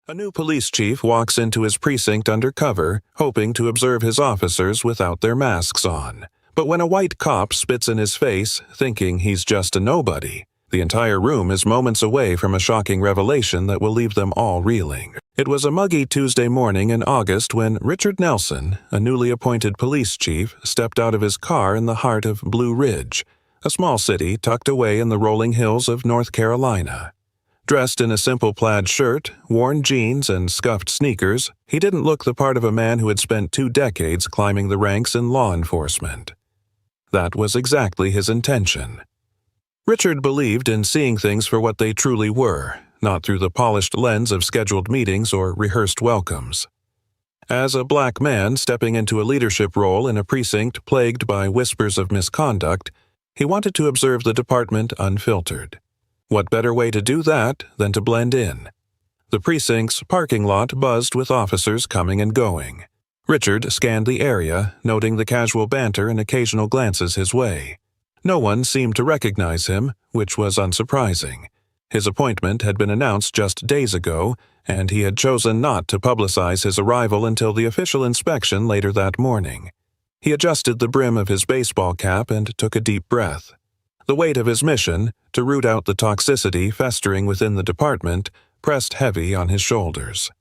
A new police chief walks into his precinct undercover, hoping to observe his officers without their masks on. But when a white cop spits in his face, thinking he's just a nobody, the entire room is moments away from a shocking revelation that will leave them all reeling. It was a muggy Tuesday morning in August when Richard Nelson, a newly appointed police chief, stepped out of his car in the heart of Blue Ridge, a small city tucked away in the rolling hills of North Carolina. Dressed in a simple plaid shirt, worn jeans, and scuffed sneakers, he didn't look the part of a man who had spent 2 decades climbing the ranks in law enforcement. That was exactly his intention. Richard believed in seeing things for what they truly were, not through the polished lens of scheduled meetings or rehearsed welcomes. As a black man stepping into a leadership role in a precinct plagued by whispers of misconduct, he wanted to observe the department unfiltered. What better way to do that than to blend in? The precinct's parking lot buzzed with officers coming and going. Richard scanned the area, noting the casual banter and occasional glances his way. No one seemed to recognize him, which was unsurprising. His appointment had been announced just days ago, and he had chosen not to publicize his arrival until the official inspection later that morning. He adjusted the brim of his baseball cap and took a deep breath. The weight of his mission, to root out the toxicity festering within the department, pressed heavy on his shoulders.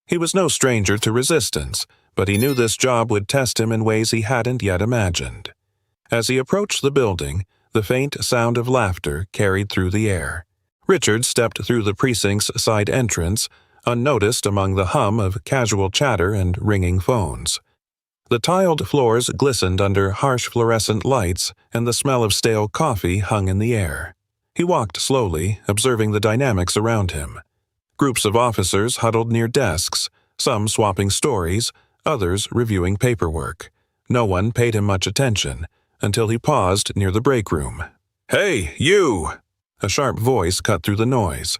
He was no stranger to resistance, but he knew this job would test him in ways he hadn't yet imagined. As he approached the building, the faint sound of laughter carried through the air. Richard stepped through the precinct's side entrance, unnoticed among the hum of casual chatter and ringing phones. The tiled floors glistened under harsh fluorescent lights, and the smell of stale coffee hung in the air. He walked slowly, observing the dynamics around him. Groups of officers huddled near desks, some swapping stories, others reviewing paperwork. No one paid him much attention, until he paused near the break room. "Hey, you!" A sharp voice cut through the noise.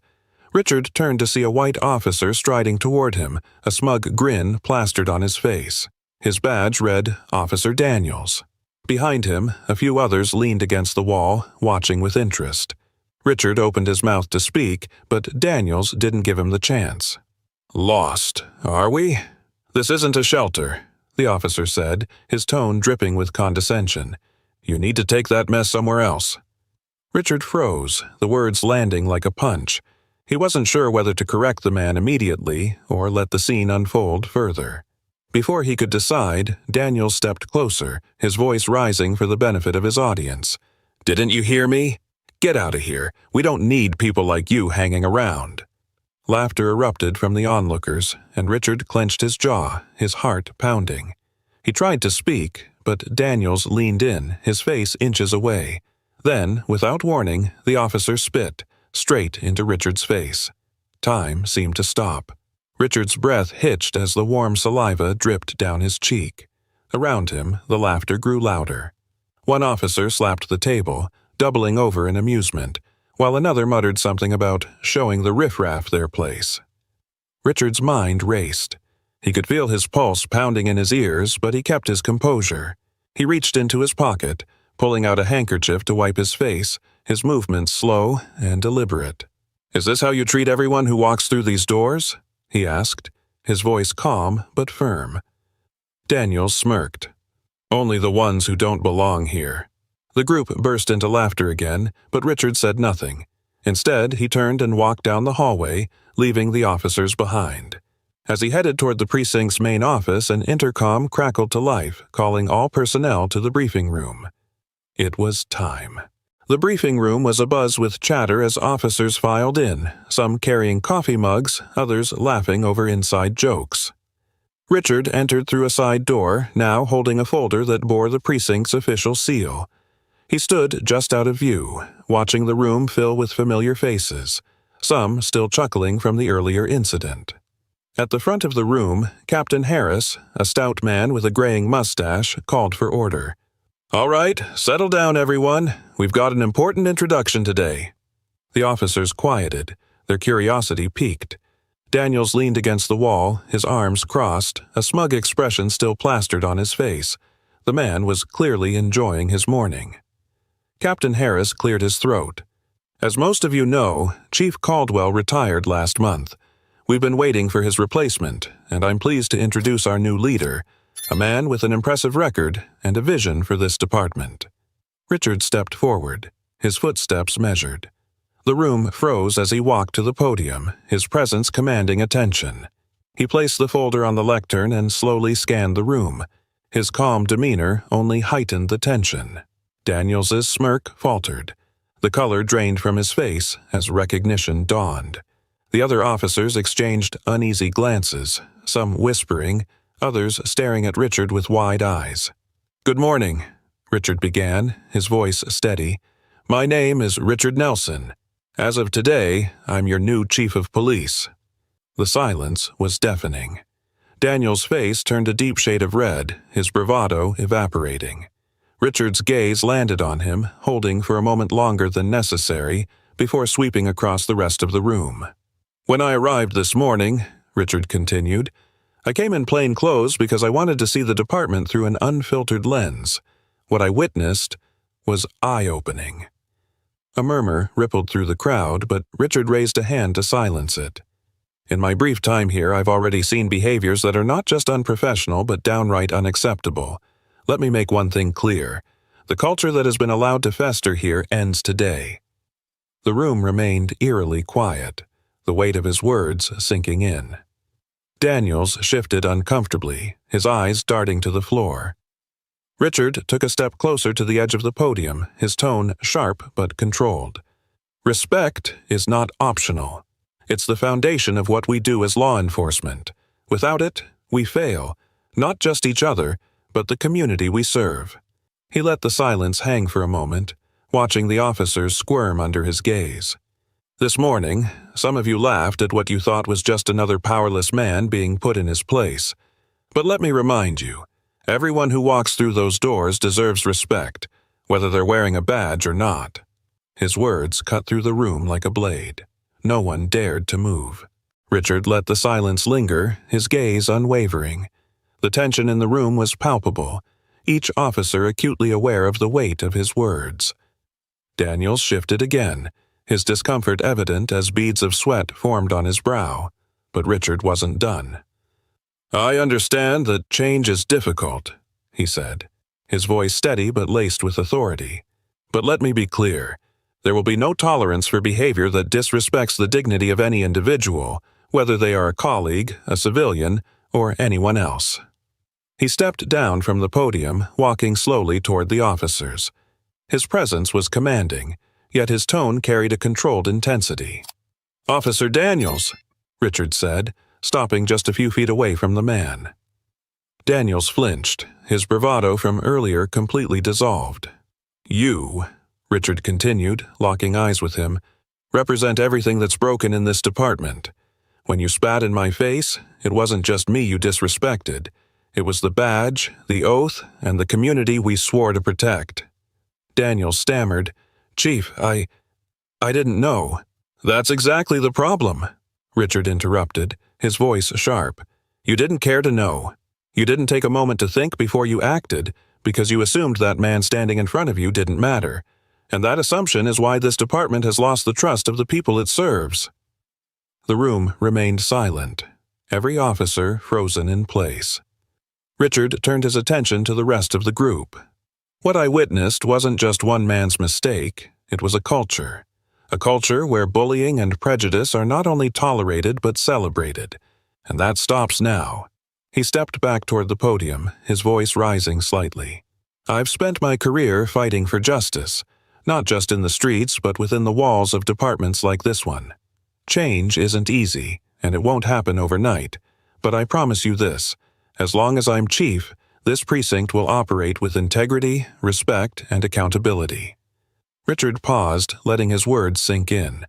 Richard turned to see a white officer striding toward him, a smug grin plastered on his face. His badge read Officer Daniels. Behind him, a few others leaned against the wall, watching with interest. Richard opened his mouth to speak, but Daniels didn't give him the chance. "Lost, are we? This isn't a shelter," the officer said, his tone dripping with condescension. "You need to take that mess somewhere else." Richard froze, the words landing like a punch. He wasn't sure whether to correct the man immediately or let the scene unfold further. Before he could decide, Daniels stepped closer, his voice rising for the benefit of his audience. "Didn't you hear me? Get out of here. We don't need people like you hanging around." Laughter erupted from the onlookers, and Richard clenched his jaw, his heart pounding. He tried to speak, but Daniels leaned in, his face inches away. Then, without warning, the officer spit, straight into Richard's face. Time seemed to stop. Richard's breath hitched as the warm saliva dripped down his cheek. Around him, the laughter grew louder. One officer slapped the table, doubling over in amusement, while another muttered something about showing the riffraff their place. Richard's mind raced. He could feel his pulse pounding in his ears, but he kept his composure. He reached into his pocket, pulling out a handkerchief to wipe his face, his movements slow and deliberate. "Is this how you treat everyone who walks through these doors?" he asked, his voice calm but firm. Daniels smirked. "Only the ones who don't belong here." The group burst into laughter again, but Richard said nothing. Instead, he turned and walked down the hallway, leaving the officers behind. As he headed toward the precinct's main office, an intercom crackled to life, calling all personnel to the briefing room. It was time. The briefing room was abuzz with chatter as officers filed in, some carrying coffee mugs, others laughing over inside jokes. Richard entered through a side door, now holding a folder that bore the precinct's official seal. He stood just out of view, watching the room fill with familiar faces, some still chuckling from the earlier incident. At the front of the room, Captain Harris, a stout man with a graying mustache, called for order. "All right, settle down, everyone. We've got an important introduction today." The officers quieted, their curiosity piqued. Daniels leaned against the wall, his arms crossed, a smug expression still plastered on his face. The man was clearly enjoying his morning. Captain Harris cleared his throat. "As most of you know, Chief Caldwell retired last month. We've been waiting for his replacement, and I'm pleased to introduce our new leader, a man with an impressive record and a vision for this department." Richard stepped forward, his footsteps measured. The room froze as he walked to the podium, his presence commanding attention. He placed the folder on the lectern and slowly scanned the room. His calm demeanor only heightened the tension. Daniels's smirk faltered. The color drained from his face as recognition dawned. The other officers exchanged uneasy glances, some whispering, others staring at Richard with wide eyes. "Good morning," Richard began, his voice steady. "My name is Richard Nelson. As of today, I'm your new chief of police." The silence was deafening. Daniel's face turned a deep shade of red, his bravado evaporating. Richard's gaze landed on him, holding for a moment longer than necessary, before sweeping across the rest of the room. "When I arrived this morning," Richard continued, "I came in plain clothes because I wanted to see the department through an unfiltered lens. What I witnessed was eye-opening." A murmur rippled through the crowd, but Richard raised a hand to silence it. "In my brief time here, I've already seen behaviors that are not just unprofessional but downright unacceptable. Let me make one thing clear. The culture that has been allowed to fester here ends today." The room remained eerily quiet, the weight of his words sinking in. Daniels shifted uncomfortably, his eyes darting to the floor. Richard took a step closer to the edge of the podium, his tone sharp but controlled. "Respect is not optional. It's the foundation of what we do as law enforcement. Without it, we fail, not just each other, but the community we serve." He let the silence hang for a moment, watching the officers squirm under his gaze. "This morning, some of you laughed at what you thought was just another powerless man being put in his place. But let me remind you, everyone who walks through those doors deserves respect, whether they're wearing a badge or not." His words cut through the room like a blade. No one dared to move. Richard let the silence linger, his gaze unwavering. The tension in the room was palpable, each officer acutely aware of the weight of his words. Daniels shifted again, his discomfort evident as beads of sweat formed on his brow. But Richard wasn't done. "I understand that change is difficult," he said, his voice steady but laced with authority. "But let me be clear. There will be no tolerance for behavior that disrespects the dignity of any individual, whether they are a colleague, a civilian, or anyone else." He stepped down from the podium, walking slowly toward the officers. His presence was commanding, yet his tone carried a controlled intensity. "Officer Daniels," Richard said, stopping just a few feet away from the man. Daniels flinched, his bravado from earlier completely dissolved. "You," Richard continued, locking eyes with him, "represent everything that's broken in this department. When you spat in my face, it wasn't just me you disrespected. It was the badge, the oath, and the community we swore to protect." Daniels stammered, "Chief, I didn't know." "That's exactly the problem," Richard interrupted, his voice sharp. "You didn't care to know. You didn't take a moment to think before you acted, because you assumed that man standing in front of you didn't matter. And that assumption is why this department has lost the trust of the people it serves." The room remained silent, every officer frozen in place. Richard turned his attention to the rest of the group. What I witnessed wasn't just one man's mistake, it was a culture where bullying and prejudice are not only tolerated but celebrated, and that stops now. He stepped back toward the podium, his voice rising slightly. "I've spent my career fighting for justice, not just in the streets but within the walls of departments like this one. Change isn't easy, and it won't happen overnight, but I promise you this, as long as I'm chief, this precinct will operate with integrity, respect, and accountability." Richard paused, letting his words sink in.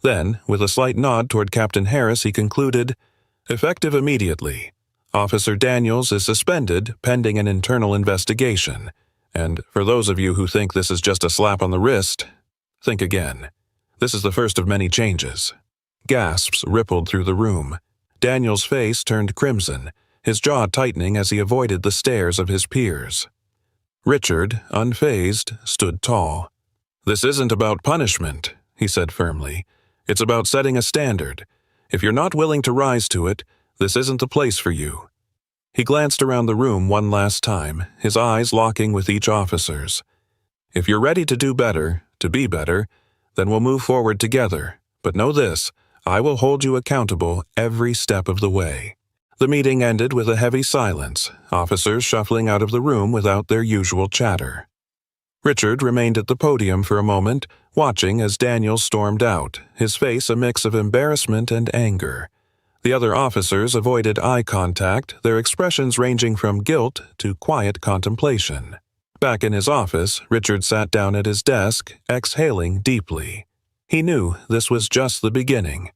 Then, with a slight nod toward Captain Harris, he concluded, "Effective immediately. Officer Daniels is suspended pending an internal investigation. And for those of you who think this is just a slap on the wrist, think again. This is the first of many changes." Gasps rippled through the room. Daniel's face turned crimson, his jaw tightening as he avoided the stares of his peers. Richard, unfazed, stood tall. "This isn't about punishment," he said firmly. "It's about setting a standard. If you're not willing to rise to it, this isn't the place for you." He glanced around the room one last time, his eyes locking with each officer's. "If you're ready to do better, to be better, then we'll move forward together. But know this, I will hold you accountable every step of the way." The meeting ended with a heavy silence, officers shuffling out of the room without their usual chatter. Richard remained at the podium for a moment, watching as Daniel stormed out, his face a mix of embarrassment and anger. The other officers avoided eye contact, their expressions ranging from guilt to quiet contemplation. Back in his office, Richard sat down at his desk, exhaling deeply. He knew this was just the beginning.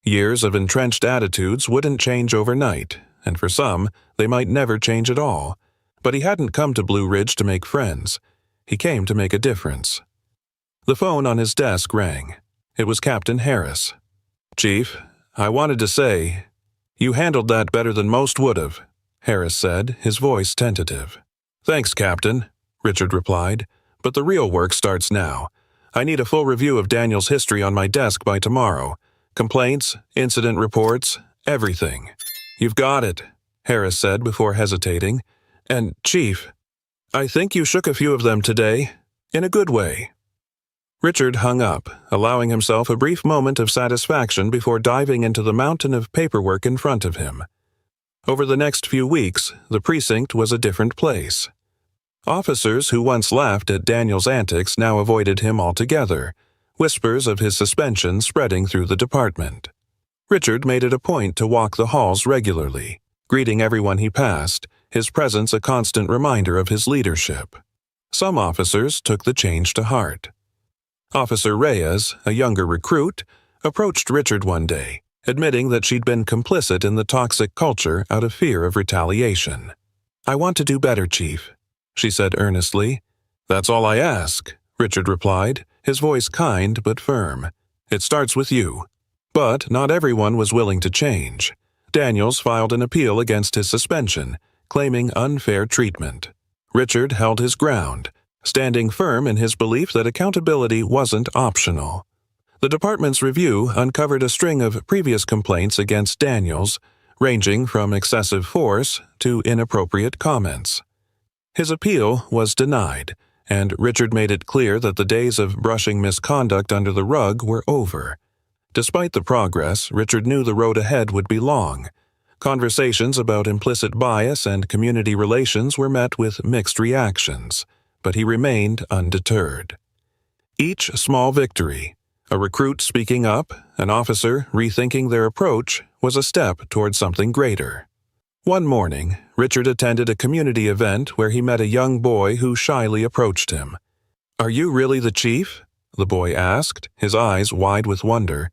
Years of entrenched attitudes wouldn't change overnight, and for some, they might never change at all. But he hadn't come to Blue Ridge to make friends. He came to make a difference. The phone on his desk rang. It was Captain Harris. "Chief, I wanted to say, you handled that better than most would have," Harris said, his voice tentative. "Thanks, Captain," Richard replied, "but the real work starts now. I need a full review of Daniel's history on my desk by tomorrow. Complaints, incident reports, everything." "You've got it," Harris said before hesitating. "And, Chief, I think you shook a few of them today, in a good way." Richard hung up, allowing himself a brief moment of satisfaction before diving into the mountain of paperwork in front of him. Over the next few weeks, the precinct was a different place. Officers who once laughed at Daniel's antics now avoided him altogether, whispers of his suspension spreading through the department. Richard made it a point to walk the halls regularly, greeting everyone he passed, his presence a constant reminder of his leadership. Some officers took the change to heart. Officer Reyes, a younger recruit, approached Richard one day, admitting that she'd been complicit in the toxic culture out of fear of retaliation. "I want to do better, Chief," she said earnestly. "That's all I ask," Richard replied, his voice kind but firm. "It starts with you." But not everyone was willing to change. Daniels filed an appeal against his suspension, claiming unfair treatment. Richard held his ground, standing firm in his belief that accountability wasn't optional. The department's review uncovered a string of previous complaints against Daniels, ranging from excessive force to inappropriate comments. His appeal was denied, and Richard made it clear that the days of brushing misconduct under the rug were over. Despite the progress, Richard knew the road ahead would be long. Conversations about implicit bias and community relations were met with mixed reactions, but he remained undeterred. Each small victory, a recruit speaking up, an officer rethinking their approach, was a step toward something greater. One morning, Richard attended a community event where he met a young boy who shyly approached him. "Are you really the chief?" the boy asked, his eyes wide with wonder.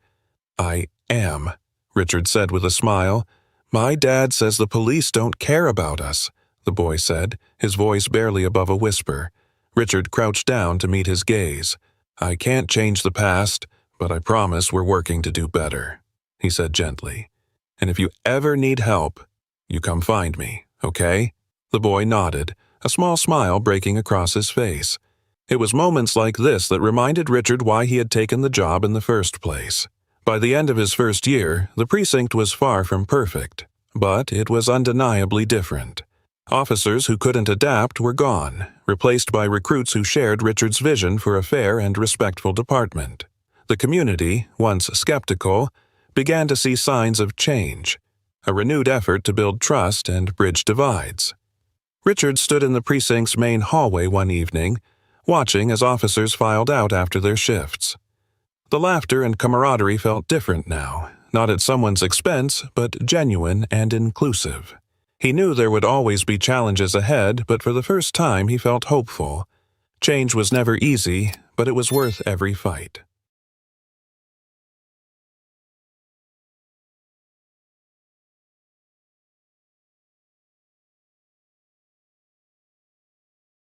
"I am," Richard said with a smile. "My dad says the police don't care about us," the boy said, his voice barely above a whisper. Richard crouched down to meet his gaze. "I can't change the past, but I promise we're working to do better," he said gently. "And if you ever need help, you come find me, okay?" The boy nodded, a small smile breaking across his face. It was moments like this that reminded Richard why he had taken the job in the first place. By the end of his first year, the precinct was far from perfect, but it was undeniably different. Officers who couldn't adapt were gone, replaced by recruits who shared Richard's vision for a fair and respectful department. The community, once skeptical, began to see signs of change, a renewed effort to build trust and bridge divides. Richard stood in the precinct's main hallway one evening, watching as officers filed out after their shifts. The laughter and camaraderie felt different now, not at someone's expense, but genuine and inclusive. He knew there would always be challenges ahead, but for the first time he felt hopeful. Change was never easy, but it was worth every fight.